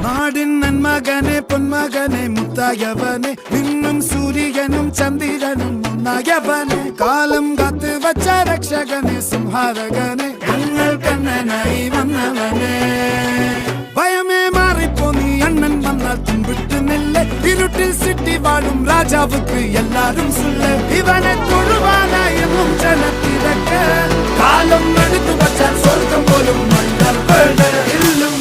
നാടിൻ നന്മകനെ പൊന്മകനെ മുത്തായവനെ നിന്നും സൂര്യനും ചന്ദ്രനും ഒന്നായവനെ കാലം കാത്ത് വച്ച രക്ഷകനെ സംഹാരകനെ ഞങ്ങൾ കണ്ണനായി വന്നവനെ ഭയമേ മാറിപ്പോ നീ അണ്ണൻ വന്നാൽ തുമ്പിട്ട് നെല്ല് ഇരുട്ടിൽ സിറ്റി വാഴും രാജാവുക്ക് എല്ലാരും സുല്ല് ഇവനെ തൊഴുവാനായും ജനത്തിരക്ക് കാലം എടുത്തു വച്ചാൽ സ്വർഗം പോലും മണ്ണൽ ഇല്ലും